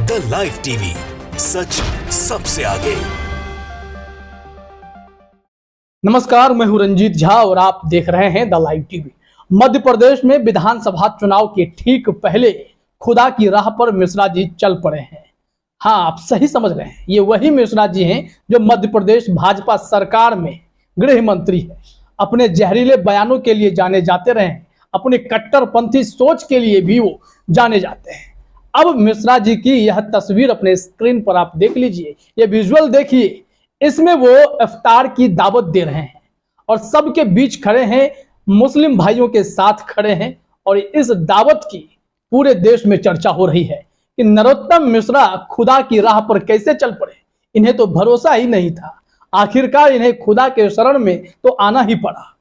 The live TV, सच सबसे आगे। नमस्कार, मैं हूं रंजीत झा और आप देख रहे हैं the live TV. Madhya Pradesh में विधानसभा चुनाव के ठीक पहले खुदा की राह पर मिश्रा जी चल पड़े हैं। हाँ, आप सही समझ रहे हैं, ये वही मिश्रा जी हैं जो मध्य प्रदेश भाजपा सरकार में गृह मंत्री है। अपने जहरीले बयानों के लिए जाने जाते रहे हैं, अपनी कट्टरपंथी सोच के लिए भी वो जाने जाते हैं। अब मिश्रा जी की यह तस्वीर अपने स्क्रीन पर आप देख लीजिए, ये विजुअल देखिए। इसमें वो इफ्तार की दावत दे रहे हैं और सबके बीच खड़े हैं, मुस्लिम भाइयों के साथ खड़े हैं। और इस दावत की पूरे देश में चर्चा हो रही है कि नरोत्तम मिश्रा खुदा की राह पर कैसे चल पड़े। इन्हें तो भरोसा ही नहीं था, आखिरकार इन्हें खुदा के शरण में तो आना ही पड़ा।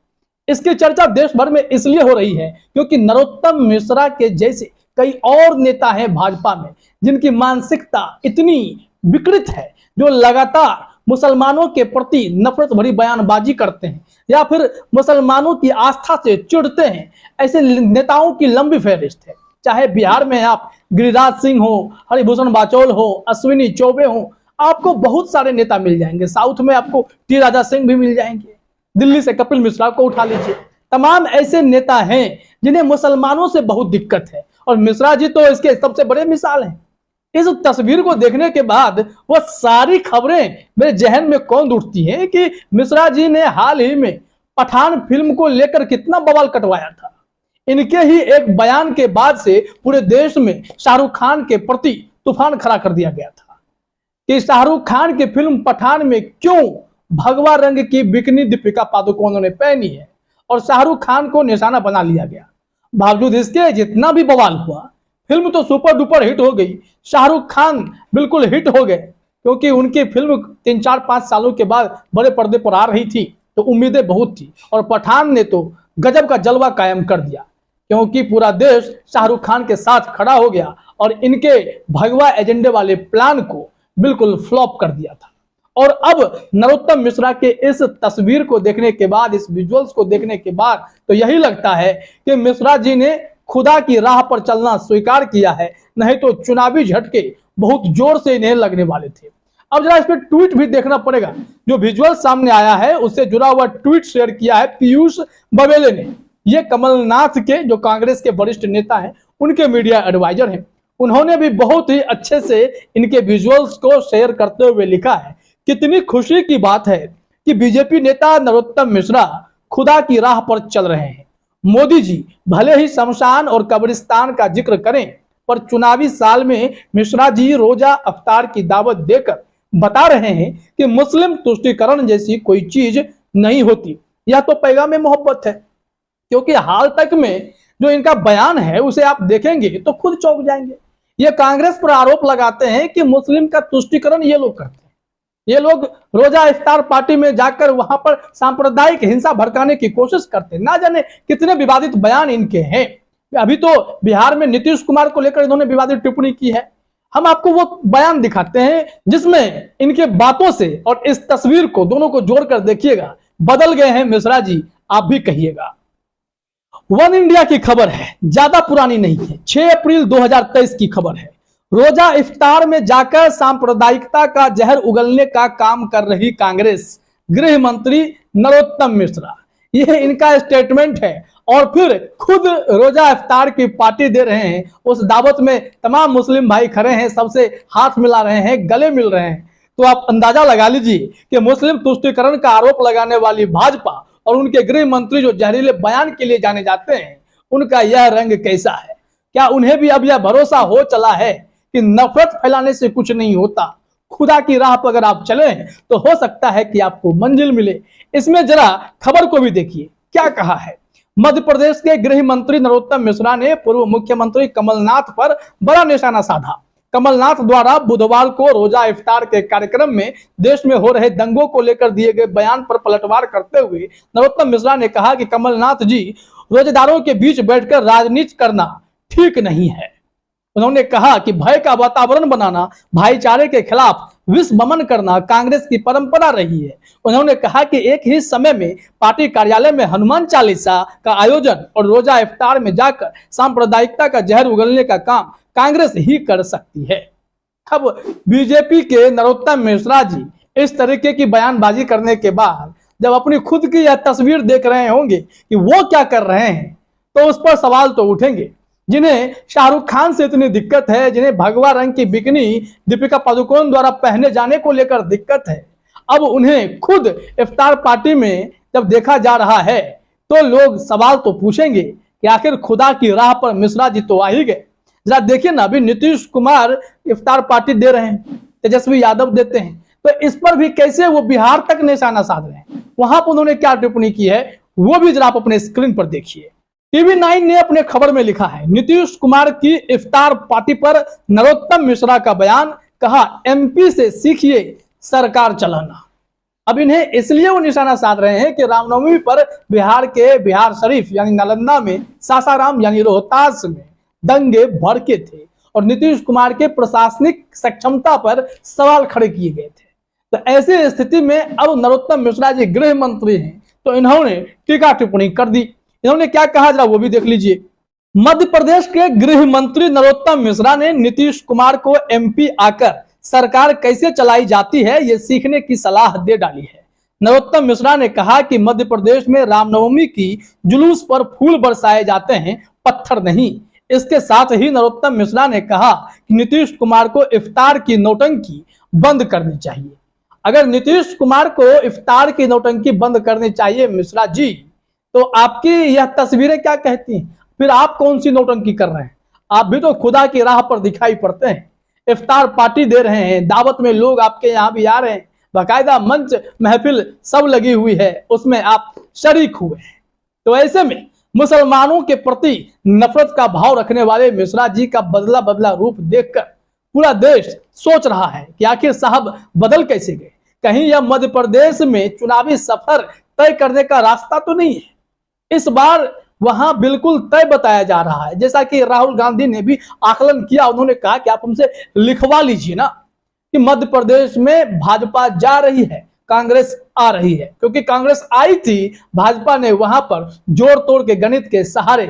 इसकी चर्चा देश भर में इसलिए हो रही है क्योंकि नरोत्तम मिश्रा के जैसे कई और नेता हैं भाजपा में, जिनकी मानसिकता इतनी विकृत है, जो लगातार मुसलमानों के प्रति नफरत भरी बयानबाजी करते हैं या फिर मुसलमानों की आस्था से चिढ़ते हैं। ऐसे नेताओं की लंबी फहरिस्त है। चाहे बिहार में आप गिरिराज सिंह हो, हरिभूषण बाचौल हो, अश्विनी चौबे हो, आपको बहुत सारे नेता मिल जाएंगे। साउथ में आपको टी राजा सिंह भी मिल जाएंगे। दिल्ली से कपिल मिश्रा को उठा लीजिए। तमाम ऐसे नेता हैं जिन्हें मुसलमानों से बहुत दिक्कत है और मिश्रा जी तो इसके सबसे बड़े मिसाल हैं। इस तस्वीर को देखने के बाद वो सारी खबरें मेरे जहन में कौन उठती हैं कि मिश्रा जी ने हाल ही में पठान फिल्म को लेकर कितना बवाल कटवाया था। इनके ही एक बयान के बाद से पूरे देश में शाहरुख खान के प्रति तूफान खड़ा कर दिया गया था कि शाहरुख खान की फिल्म पठान में क्यों भगवा रंग की बिकनी दीपिका पादुकोण ने पहनी है और शाहरुख खान को निशाना बना लिया गया। बावजूद इसके जितना भी बवाल हुआ, फिल्म तो सुपर डुपर हिट हो गई। शाहरुख खान बिल्कुल हिट हो गए क्योंकि उनकी फिल्म 3-4-5 सालों के बाद बड़े पर्दे पर आ रही थी, तो उम्मीदें बहुत थी। और पठान ने तो गजब का जलवा कायम कर दिया क्योंकि पूरा देश शाहरुख खान के साथ खड़ा हो गया और इनके भगवा एजेंडे वाले प्लान को बिल्कुल फ्लॉप कर दिया था। और अब नरोत्तम मिश्रा के इस तस्वीर को देखने के बाद, इस विजुअल्स को देखने के बाद तो यही लगता है कि मिश्रा जी ने खुदा की राह पर चलना स्वीकार किया है, नहीं तो चुनावी झटके बहुत जोर से इन्हें लगने वाले थे। अब जरा इस पर ट्वीट भी देखना पड़ेगा। जो विजुअल सामने आया है उससे जुड़ा हुआ ट्वीट शेयर किया है पीयूष बबेले ने। ये कमलनाथ के, जो कांग्रेस के वरिष्ठ नेता हैं, उनके मीडिया एडवाइजर हैं। उन्होंने भी बहुत ही अच्छे से इनके विजुअल्स को शेयर करते हुए लिखा है, कितनी खुशी की बात है कि बीजेपी नेता नरोत्तम मिश्रा खुदा की राह पर चल रहे हैं। मोदी जी भले ही शमशान और कब्रिस्तान का जिक्र करें, पर चुनावी साल में मिश्रा जी रोजा अफ्तार की दावत देकर बता रहे हैं कि मुस्लिम तुष्टीकरण जैसी कोई चीज नहीं होती। यह तो पैगाम मोहब्बत है, क्योंकि हाल तक में जो इनका बयान है उसे आप देखेंगे तो खुद चौंक जाएंगे। ये कांग्रेस पर आरोप लगाते हैं कि मुस्लिम का तुष्टीकरण ये लोग करते हैं। ये लोग रोजा इफ्तार पार्टी में जाकर वहां पर सांप्रदायिक हिंसा भड़काने की कोशिश करते हैं। ना जाने कितने विवादित बयान इनके हैं। अभी तो बिहार में नीतीश कुमार को लेकर इन्होंने विवादित टिप्पणी की है। हम आपको वो बयान दिखाते हैं जिसमें इनके बातों से और इस तस्वीर को, दोनों को जोड़कर देखिएगा, बदल गए हैं मिश्रा जी, आप भी कहिएगा। वन इंडिया की खबर है, ज्यादा पुरानी नहीं है, 6 अप्रैल 2023 की खबर है। रोजा इफ्तार में जाकर सांप्रदायिकता का जहर उगलने का काम कर रही कांग्रेस, गृह मंत्री नरोत्तम मिश्रा, यह इनका स्टेटमेंट है। और फिर खुद रोजा इफ्तार की पार्टी दे रहे हैं। उस दावत में तमाम मुस्लिम भाई खड़े हैं, सबसे हाथ मिला रहे हैं, गले मिल रहे हैं। तो आप अंदाजा लगा लीजिए कि मुस्लिम तुष्टीकरण का आरोप लगाने वाली भाजपा और उनके गृह मंत्री जो जहरीले बयान के लिए जाने जाते हैं, उनका यह रंग कैसा है। क्या उन्हें भी अब यह भरोसा हो चला है कि नफरत फैलाने से कुछ नहीं होता, खुदा की राह पर अगर आप चले तो हो सकता है कि आपको मंजिल मिले। इसमें जरा खबर को भी देखिए, क्या कहा है। मध्य प्रदेश के गृह मंत्री नरोत्तम मिश्रा ने पूर्व मुख्यमंत्री कमलनाथ पर बड़ा निशाना साधा। कमलनाथ द्वारा बुधवार को रोजा इफ्तार के कार्यक्रम में देश में हो रहे दंगों को लेकर दिए गए बयान पर पलटवार करते हुए नरोत्तम मिश्रा ने कहा कि कमलनाथ जी, रोजेदारों के बीच बैठकर राजनीति करना ठीक नहीं है। उन्होंने कहा कि भय का वातावरण बनाना, भाईचारे के खिलाफ विष बमन करना कांग्रेस की परंपरा रही है। उन्होंने कहा कि एक ही समय में पार्टी कार्यालय में हनुमान चालीसा का आयोजन और रोजा इफ्तार में जाकर सांप्रदायिकता का जहर उगलने का काम कांग्रेस ही कर सकती है। अब बीजेपी के नरोत्तम मिश्रा जी इस तरीके की बयानबाजी करने के बाद जब अपनी खुद की यह तस्वीर देख रहे होंगे कि वो क्या कर रहे हैं, तो उस पर सवाल तो उठेंगे। जिन्हें शाहरुख खान से इतनी दिक्कत है, जिन्हें भगवा रंग की बिकनी दीपिका पादुकोण द्वारा पहने जाने को लेकर दिक्कत है, अब उन्हें खुद इफ्तार पार्टी में जब देखा जा रहा है तो लोग सवाल तो पूछेंगे कि आखिर खुदा की राह पर मिश्रा जी तो आ ही गए। जरा देखिए ना, अभी नीतीश कुमार इफ्तार पार्टी दे रहे हैं, तेजस्वी यादव देते हैं, तो इस पर भी कैसे वो बिहार तक निशाना साध रहे हैं। वहां पर उन्होंने क्या टिप्पणी की है वो भी जरा आप अपने स्क्रीन पर देखिए। टीवी 9 ने अपने खबर में लिखा है, नीतीश कुमार की इफ्तार पार्टी पर नरोत्तम मिश्रा का बयान, कहा एमपी से सीखिए सरकार चलाना। अब इन्हें इसलिए वो निशाना साध रहे हैं कि रामनवमी पर बिहार के बिहार शरीफ यानी नालंदा में, सासाराम यानी रोहतास में दंगे भड़के थे और नीतीश कुमार के प्रशासनिक सक्षमता पर सवाल खड़े किए गए थे। तो ऐसी स्थिति में अब नरोत्तम मिश्रा जी गृह मंत्री हैं, तो इन्होंने टीका टिप्पणी कर दी। इन्होंने क्या कहा जरा वो भी देख लीजिए। मध्य प्रदेश के गृह मंत्री नरोत्तम मिश्रा ने नीतीश कुमार को एमपी आकर सरकार कैसे चलाई जाती है ये सीखने की सलाह दे डाली है। नरोत्तम मिश्रा ने कहा कि मध्य प्रदेश में रामनवमी की जुलूस पर फूल बरसाए जाते हैं, पत्थर नहीं। इसके साथ ही नरोत्तम मिश्रा ने कहा कि नीतीश कुमार को इफ्तार की नौटंकी बंद करनी चाहिए। अगर नीतीश कुमार को इफ्तार की नौटंकी बंद करनी चाहिए मिश्रा जी, तो आपकी यह तस्वीरें क्या कहती हैं? फिर आप कौन सी नौटंकी कर रहे हैं? आप भी तो खुदा की राह पर दिखाई पड़ते हैं, इफ्तार पार्टी दे रहे हैं, दावत में लोग आपके यहाँ भी आ रहे हैं, बाकायदा मंच महफिल सब लगी हुई है, उसमें आप शरीक हुए हैं। तो ऐसे में मुसलमानों के प्रति नफरत का भाव रखने वाले मिश्रा जी का बदला बदला रूप देखकर पूरा देश सोच रहा है कि आखिर साहब बदल कैसे गए। कहीं यह मध्य प्रदेश में चुनावी सफर तय करने का रास्ता तो नहीं है। इस बार वहां बिल्कुल तय बताया जा रहा है, जैसा कि राहुल गांधी ने भी आकलन किया। उन्होंने कहा कि आप हमसे लिखवा लीजिए ना कि मध्य प्रदेश में भाजपा जा रही है, कांग्रेस आ रही है, क्योंकि कांग्रेस आई थी, भाजपा ने वहां पर जोड़ तोड़ के गणित के सहारे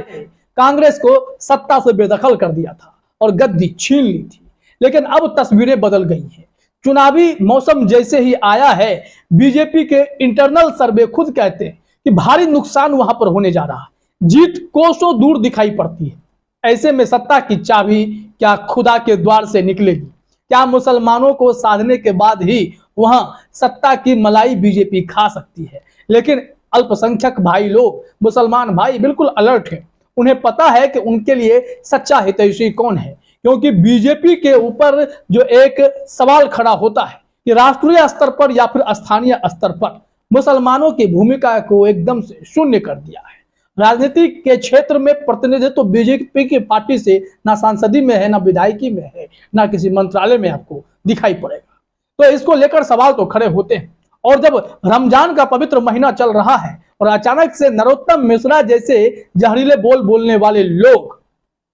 कांग्रेस को सत्ता से बेदखल कर दिया था और गद्दी छीन ली थी। लेकिन अब तस्वीरें बदल गई हैं। चुनावी मौसम जैसे ही आया है, बीजेपी के इंटरनल सर्वे खुद कहते हैं कि भारी नुकसान वहां पर होने जा रहा है, जीत कोसों दूर दिखाई पड़ती है। ऐसे में सत्ता की चाबी क्या खुदा के द्वार से निकलेगी? क्या मुसलमानों को साधने के बाद ही वहां सत्ता की मलाई बीजेपी खा सकती है? लेकिन अल्पसंख्यक भाई लोग, मुसलमान भाई बिल्कुल अलर्ट हैं। उन्हें पता है कि उनके लिए सच्चा हितैषी कौन है, क्योंकि बीजेपी के ऊपर जो एक सवाल खड़ा होता है कि राष्ट्रीय स्तर पर या फिर स्थानीय स्तर पर मुसलमानों की भूमिका को एकदम से शून्य कर दिया है। राजनीति के क्षेत्र में प्रतिनिधित्व तो बीजेपी की पार्टी से ना सांसदी में है, ना विधायकी में है, ना किसी मंत्रालय में आपको दिखाई पड़ेगा। तो इसको लेकर सवाल तो खड़े होते हैं। और जब रमजान का पवित्र महीना चल रहा है और अचानक से नरोत्तम मिश्रा जैसे जहरीले बोल बोलने वाले लोग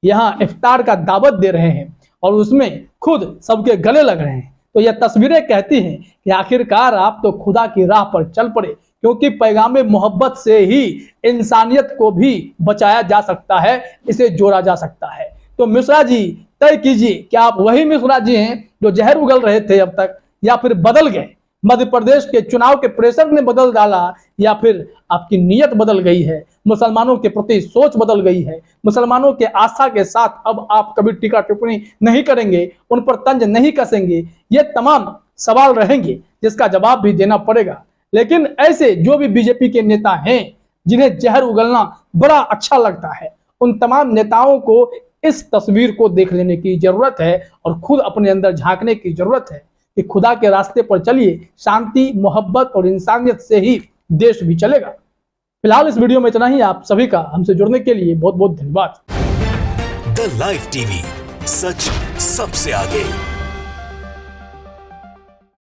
यहाँ इफ्तार का दावत दे रहे हैं और उसमें खुद सबके गले लग रहे हैं, तो यह तस्वीरें कहती हैं कि आखिरकार आप तो खुदा की राह पर चल पड़े, क्योंकि पैगामे मोहब्बत से ही इंसानियत को भी बचाया जा सकता है, इसे जोड़ा जा सकता है। तो मिश्रा जी तय कीजिए कि आप वही मिश्रा जी हैं जो जहर उगल रहे थे अब तक, या फिर बदल गए, मध्य प्रदेश के चुनाव के प्रेशर ने बदल डाला, या फिर आपकी नीयत बदल गई है, मुसलमानों के प्रति सोच बदल गई है, मुसलमानों के आस्था के साथ अब आप कभी टीका टिप्पणी नहीं करेंगे, उन पर तंज नहीं कसेंगे। ये तमाम सवाल रहेंगे जिसका जवाब भी देना पड़ेगा। लेकिन ऐसे जो भी बीजेपी के नेता हैं जिन्हें जहर उगलना बड़ा अच्छा लगता है, उन तमाम नेताओं को इस तस्वीर को देख लेने की जरूरत है और खुद अपने अंदर झांकने की जरूरत है कि खुदा के रास्ते पर चलिए, शांति, मोहब्बत और इंसानियत से ही देश भी चलेगा। फिलहाल इस वीडियो में इतना ही। आप सभी का हमसे जुड़ने के लिए बहुत बहुत धन्यवाद। द लाइव टीवी, सच सबसे आगे।